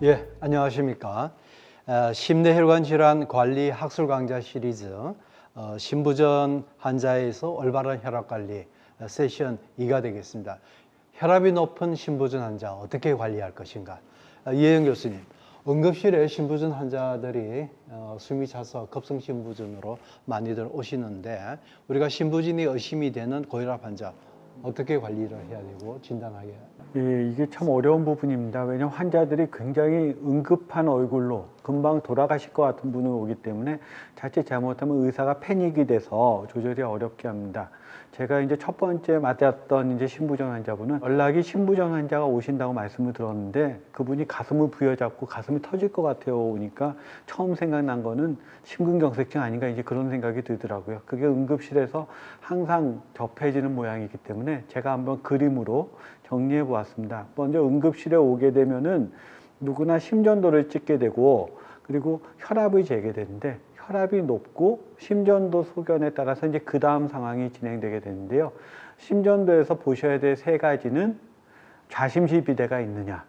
예, 안녕하십니까. 심내혈관 질환 관리 학술 강좌 시리즈 신부전 환자에서 올바른 혈압 관리 세션 2가 되겠습니다. 혈압이 높은 신부전 환자 어떻게 관리할 것인가? 이혜영 교수님, 응급실에 신부전 환자들이 숨이 차서 급성 신부전으로 많이들 오시는데 우리가 신부전이 의심이 되는 고혈압 환자 어떻게 관리를 해야 되고 진단하게? 예, 이게 참 어려운 부분입니다. 왜냐하면 환자들이 굉장히 응급한 얼굴로 금방 돌아가실 것 같은 분이 오기 때문에 자칫 잘못하면 의사가 패닉이 돼서 조절이 어렵게 합니다. 제가 이제 첫 번째 맞았던 이제 신부전 환자분은 연락이 신부전 환자가 오신다고 말씀을 들었는데 그분이 가슴을 부여잡고 가슴이 터질 것 같아요 오니까 처음 생각난 거는 심근경색증 아닌가 이제 그런 생각이 들더라고요. 그게 응급실에서 항상 접해지는 모양이기 때문에 제가 한번 그림으로 정리해 보았습니다. 먼저 응급실에 오게 되면은 누구나 심전도를 찍게 되고 그리고 혈압이 재게 되는데 혈압이 높고 심전도 소견에 따라서 이제 그 다음 상황이 진행되게 되는데요. 심전도에서 보셔야 될 세 가지는 좌심시 비대가 있느냐,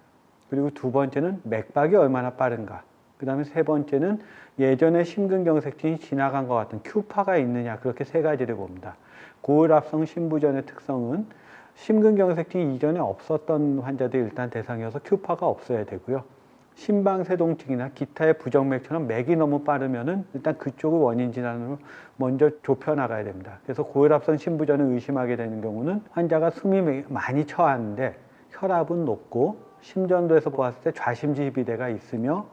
그리고 두 번째는 맥박이 얼마나 빠른가, 그 다음에 세 번째는 예전에 심근경색증이 지나간 것 같은 큐파가 있느냐, 그렇게 세 가지를 봅니다. 고혈압성 신부전의 특성은 심근경색증이 이전에 없었던 환자들이 일단 대상이어서 큐파가 없어야 되고요. 심방세동증이나 기타의 부정맥처럼 맥이 너무 빠르면은 일단 그쪽을 원인 질환으로 먼저 좁혀 나가야 됩니다. 그래서 고혈압성 신부전을 의심하게 되는 경우는 환자가 숨이 많이 처하는데 혈압은 높고 심전도에서 보았을 때 좌심지 비대가 있으며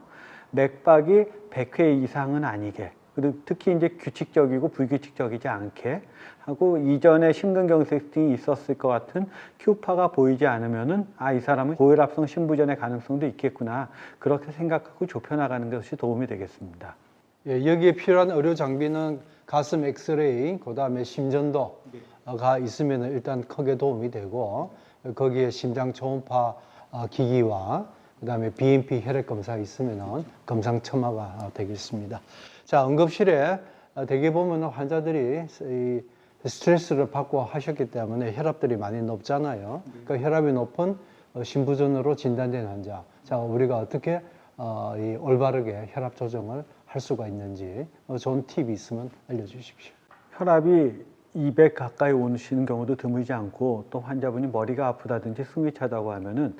맥박이 100회 이상은 아니게, 그리고 특히 이제 규칙적이고 불규칙적이지 않게 하고 이전에 심근경색증이 있었을 것 같은 큐파가 보이지 않으면은 이 사람은 고혈압성 신부전의 가능성도 있겠구나, 그렇게 생각하고 좁혀나가는 것이 도움이 되겠습니다. 예, 여기에 필요한 의료 장비는 가슴 엑스레이, 그 다음에 심전도가 있으면 일단 크게 도움이 되고 거기에 심장 초음파 기기와 그 다음에 BMP 혈액 검사 있으면 금상첨화가 되겠습니다. 자, 응급실에 대개 보면 환자들이 스트레스를 받고 하셨기 때문에 혈압들이 많이 높잖아요. 그러니까 혈압이 높은 신부전으로 진단된 환자. 자, 우리가 어떻게 이 올바르게 혈압 조정을 할 수가 있는지 좋은 팁이 있으면 알려주십시오. 혈압이 200 가까이 오시는 경우도 드물지 않고 또 환자분이 머리가 아프다든지 숨이 차다고 하면은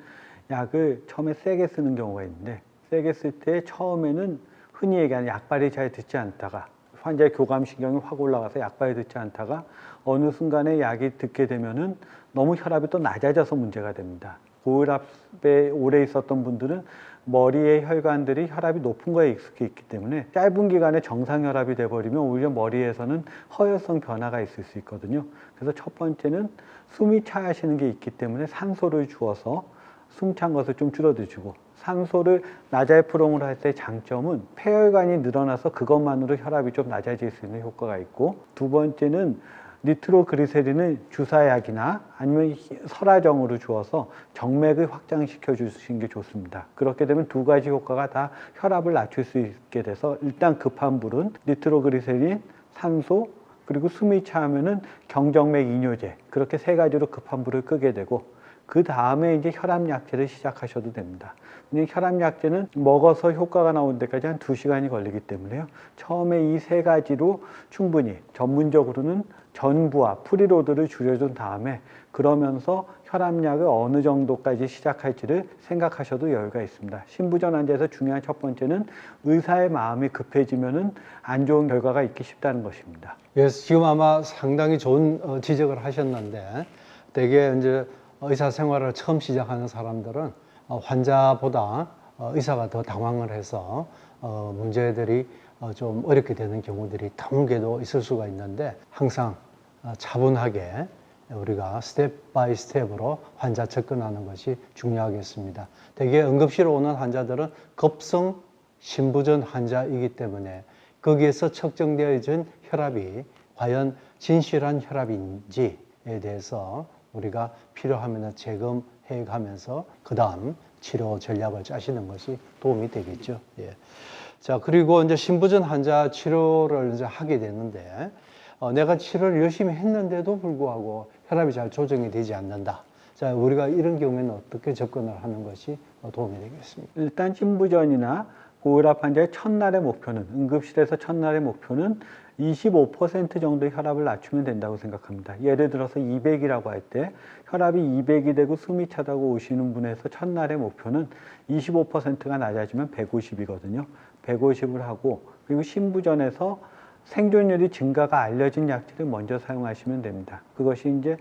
약을 처음에 세게 쓰는 경우가 있는데 세게 쓸 때 처음에는 흔히 얘기하는 약발이 잘 듣지 않다가 환자의 교감신경이 확 올라가서 약발이 듣지 않다가 어느 순간에 약이 듣게 되면은 너무 혈압이 또 낮아져서 문제가 됩니다. 고혈압에 오래 있었던 분들은 머리의 혈관들이 혈압이 높은 거에 익숙해 있기 때문에 짧은 기간에 정상 혈압이 돼버리면 오히려 머리에서는 허혈성 변화가 있을 수 있거든요. 그래서 첫 번째는 숨이 차시는 게 있기 때문에 산소를 주어서 숨찬 것을 좀 줄여드시고, 산소를 나잘프롱으로 할 때 장점은 폐혈관이 늘어나서 그것만으로 혈압이 좀 낮아질 수 있는 효과가 있고, 두 번째는 니트로그리세린을 주사약이나 아니면 설화정으로 주어서 정맥을 확장시켜 주시는 게 좋습니다. 그렇게 되면 두 가지 효과가 다 혈압을 낮출 수 있게 돼서 일단 급한 불은 니트로그리세린, 산소, 그리고 숨이 차면은 경정맥 이뇨제, 그렇게 세 가지로 급한 불을 끄게 되고 그 다음에 이제 혈압약제를 시작하셔도 됩니다. 근데 혈압약제는 먹어서 효과가 나오는 데까지 한 2시간이 걸리기 때문에요. 처음에 이 세 가지로 충분히 전문적으로는 전부와 프리로드를 줄여준 다음에 그러면서 혈압약을 어느 정도까지 시작할지를 생각하셔도 여유가 있습니다. 신부전 환자에서 중요한 첫 번째는 의사의 마음이 급해지면은 안 좋은 결과가 있기 쉽다는 것입니다. 예, 지금 아마 상당히 좋은 지적을 하셨는데 대개 이제 의사 생활을 처음 시작하는 사람들은 환자보다 의사가 더 당황을 해서 문제들이 좀 어렵게 되는 경우들이 드물게도 있을 수가 있는데 항상 차분하게 우리가 스텝 바이 스텝으로 환자 접근하는 것이 중요하겠습니다. 대개 응급실 오는 환자들은 급성 신부전 환자이기 때문에 거기에서 측정되어진 혈압이 과연 진실한 혈압인지에 대해서 우리가 필요하면 재검해 가면서 그 다음 치료 전략을 짜시는 것이 도움이 되겠죠. 예. 자, 그리고 이제 신부전 환자 치료를 이제 하게 되는데, 내가 치료를 열심히 했는데도 불구하고 혈압이 잘 조정이 되지 않는다. 자, 우리가 이런 경우에는 어떻게 접근을 하는 것이 도움이 되겠습니까? 일단 신부전이나 고혈압 환자의 첫날의 목표는, 응급실에서 첫날의 목표는 25% 정도의 혈압을 낮추면 된다고 생각합니다. 예를 들어서 200이라고 할 때 혈압이 200이 되고 숨이 차다고 오시는 분에서 첫날의 목표는 25%가 낮아지면 150이거든요. 150을 하고, 그리고 신부전에서 생존율이 증가가 알려진 약제를 먼저 사용하시면 됩니다. 그것이 이제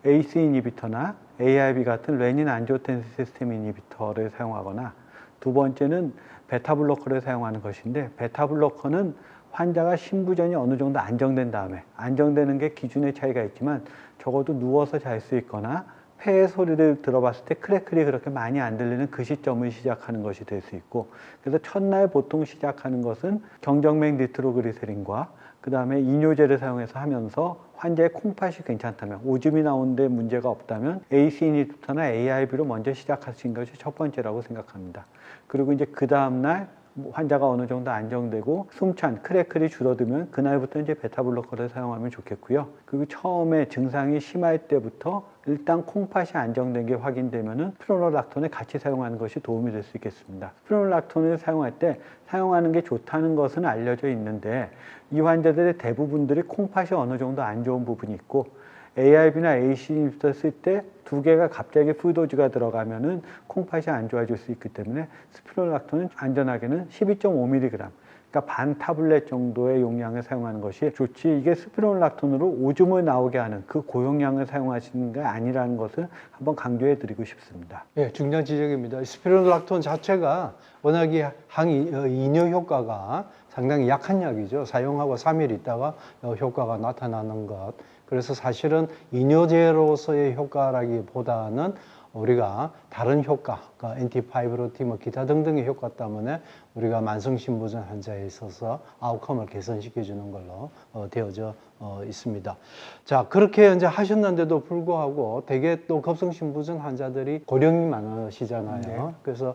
ACE 이니비터나 ARB 같은 레닌 안지오텐신 시스템 이니비터를 사용하거나, 두 번째는 베타블로커를 사용하는 것인데, 베타블로커는 환자가 신부전이 어느 정도 안정된 다음에, 안정되는 게 기준의 차이가 있지만 적어도 누워서 잘 수 있거나 폐의 소리를 들어봤을 때 크래클이 그렇게 많이 안 들리는 그 시점을 시작하는 것이 될 수 있고, 그래서 첫날 보통 시작하는 것은 경정맥 니트로그리세린과 그 다음에 이뇨제를 사용해서 하면서 환자의 콩팥이 괜찮다면, 오줌이 나오는데 문제가 없다면 AC 이니비터나 ARB로 먼저 시작하신 것이 첫 번째라고 생각합니다. 그리고 이제 그 다음날 환자가 어느 정도 안정되고 숨찬 크래클이 줄어들면 그날부터 이제 베타블로커를 사용하면 좋겠고요. 그리고 처음에 증상이 심할 때부터 일단 콩팥이 안정된 게 확인되면은 스피로락톤을 같이 사용하는 것이 도움이 될 수 있겠습니다. 스피로락톤을 사용할 때 사용하는 게 좋다는 것은 알려져 있는데, 이 환자들의 대부분들이 콩팥이 어느 정도 안 좋은 부분이 있고, ARB나 AC 인히비터 쓸 때 두 개가 갑자기 풀도즈가 들어가면은 콩팥이 안 좋아질 수 있기 때문에 스피로락톤은 안전하게는 12.5mg, 그러니까 반 타블렛 정도의 용량을 사용하는 것이 좋지, 이게 스피로락톤으로 오줌을 나오게 하는 그 고용량을 사용하시는 게 아니라는 것을 한번 강조해 드리고 싶습니다. 예, 중요한 지적입니다. 스피로락톤 자체가 워낙에 이뇨 효과가 상당히 약한 약이죠. 사용하고 3일 있다가 효과가 나타나는 것. 그래서 사실은 이뇨제로서의 효과라기보다는 우리가 다른 효과, 그러니까 엔티파이브로티, 기타 등등의 효과 때문에 우리가 만성신부전 환자에 있어서 아웃컴을 개선시켜주는 걸로 되어져 있습니다. 자, 그렇게 이제 하셨는데도 불구하고 대개 또 급성신부전 환자들이 고령이 많으시잖아요. 네. 그래서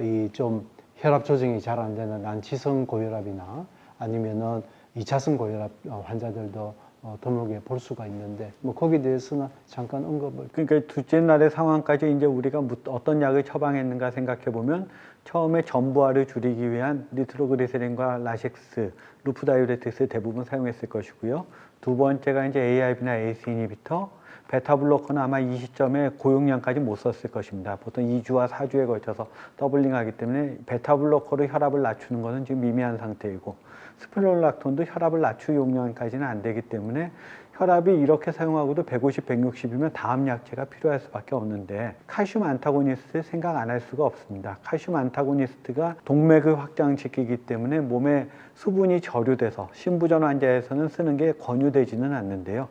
이 좀 혈압 조정이 잘 안 되는 난치성 고혈압이나 아니면은 2차성 고혈압 환자들도 드물게 볼 수가 있는데, 거기에 대해서는 잠깐 언급을. 그러니까 둘째 날의 상황까지 이제 우리가 어떤 약을 처방했는가 생각해 보면, 처음에 전부화를 줄이기 위한 니트로그리세린과 라식스, 루프다이우레틱스 대부분 사용했을 것이고요. 두 번째가 이제 ARB나 ACE 이니비터, 베타블로커는 아마 이 시점에 고용량까지 못 썼을 것입니다. 보통 2주와 4주에 걸쳐서 더블링하기 때문에 베타블로커로 혈압을 낮추는 것은 지금 미미한 상태이고, 스피로락톤도 혈압을 낮출 용량까지는 안 되기 때문에 혈압이 이렇게 사용하고도 150, 160이면 다음 약제가 필요할 수밖에 없는데, 칼슘 안타고니스트 생각 안 할 수가 없습니다. 칼슘 안타고니스트가 동맥을 확장시키기 때문에 몸에 수분이 저류돼서 신부전 환자에서는 쓰는 게 권유되지는 않는데요.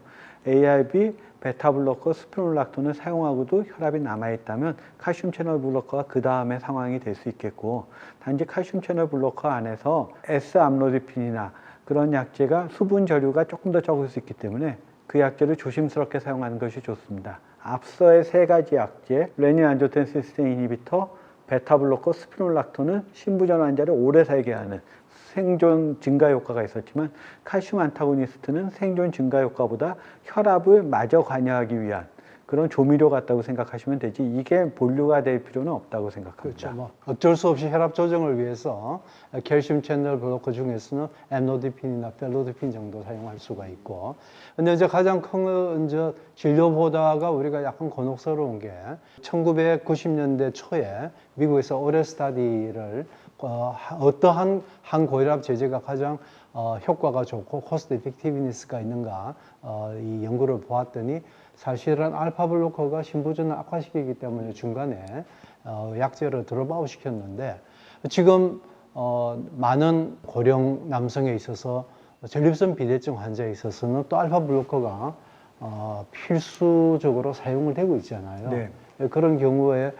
ARB, 베타블로커, 스피로락톤을 사용하고도 혈압이 남아있다면 칼슘 채널 블로커가 그 다음에 상황이 될 수 있겠고, 단지 칼슘 채널 블로커 안에서 S암로디핀이나 그런 약제가 수분 저류가 조금 더 적을 수 있기 때문에 그 약제를 조심스럽게 사용하는 것이 좋습니다. 앞서의 세 가지 약제, 레닌 안지오텐신 시스템 이니비터, 베타블로커, 스피로락톤은 신부전 환자를 오래 살게 하는 생존 증가 효과가 있었지만, 칼슘 안타고니스트는 생존 증가 효과보다 혈압을 마저 관여하기 위한 그런 조미료 같다고 생각하시면 되지, 이게 본류가 될 필요는 없다고 생각합니다. 그렇죠. 어쩔 수 없이 혈압 조정을 위해서 캘슘 채널 블로커 중에서는 엠노디핀이나 펠로디핀 정도 사용할 수가 있고, 근데 이제 가장 큰 이제 진료 보다가 우리가 약간 곤혹스러운 게 1990년대 초에 미국에서 오레스타디를 어떠한 항고혈압 제제가 가장 효과가 좋고 코스트 이펙티브니스가 있는가 이 연구를 보았더니, 사실은 알파 블로커가 신부전을 악화시키기 때문에 중간에 약제를 드롭아웃 시켰는데, 지금 많은 고령 남성에 있어서 전립선 비대증 환자에 있어서는 또 알파 블로커가 필수적으로 사용을 되고 있잖아요. 네. 그런 경우에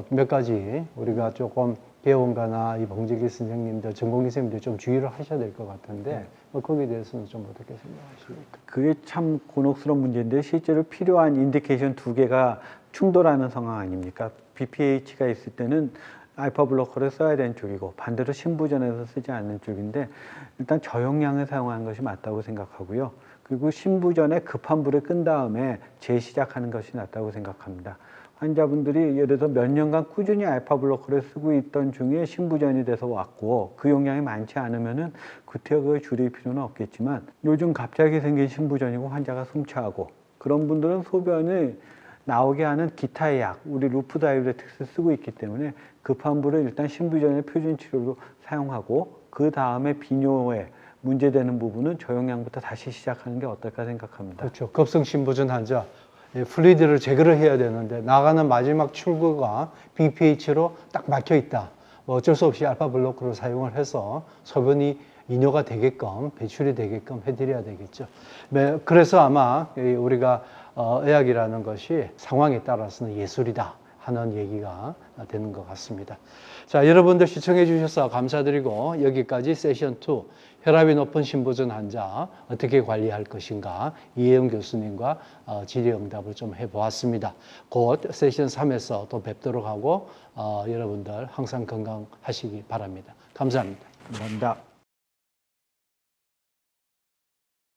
몇 가지 우리가 조금 개원가나 이 봉재기 선생님들, 전공의 선생님들 좀 주의를 하셔야 될 것 같은데, 거기에 대해서는 좀 어떻게 생각하십니까? 그게 참 곤혹스러운 문제인데, 실제로 필요한 인디케이션 두 개가 충돌하는 상황 아닙니까? BPH가 있을 때는 알파 블로커를 써야 되는 쪽이고 반대로 신부전에서 쓰지 않는 쪽인데 일단 저용량을 사용하는 것이 맞다고 생각하고요. 그리고 신부전에 급한 불을 끈 다음에 재시작하는 것이 낫다고 생각합니다. 환자분들이 예를 들어서 몇 년간 꾸준히 알파 블로커를 쓰고 있던 중에 신부전이 돼서 왔고 그 용량이 많지 않으면은 구태여 그걸 줄일 필요는 없겠지만 요즘 갑자기 생긴 신부전이고 환자가 숨차고 그런 분들은 소변을 나오게 하는 기타의 약, 우리 루프 다이우레틱스 쓰고 있기 때문에 급한 불을 일단 신부전의 표준 치료로 사용하고 그 다음에 비뇨에 문제되는 부분은 저용량부터 다시 시작하는 게 어떨까 생각합니다. 그렇죠. 급성 신부전 환자 플루이드를 제거를 해야 되는데 나가는 마지막 출구가 BPH로 딱 막혀 있다. 뭐 어쩔 수 없이 알파 블로커를 사용을 해서 소변이 이뇨가 되게끔 배출이 되게끔 해드려야 되겠죠. 그래서 아마 우리가 의학이라는 것이 상황에 따라서는 예술이다 하는 얘기가 되는 것 같습니다. 자, 여러분들 시청해 주셔서 감사드리고 여기까지 세션 2 혈압이 높은 신부전 환자 어떻게 관리할 것인가 이혜영 교수님과 질의응답을 좀 해보았습니다. 곧 세션 3에서 또 뵙도록 하고 여러분들 항상 건강하시기 바랍니다. 감사합니다. 감사합니다.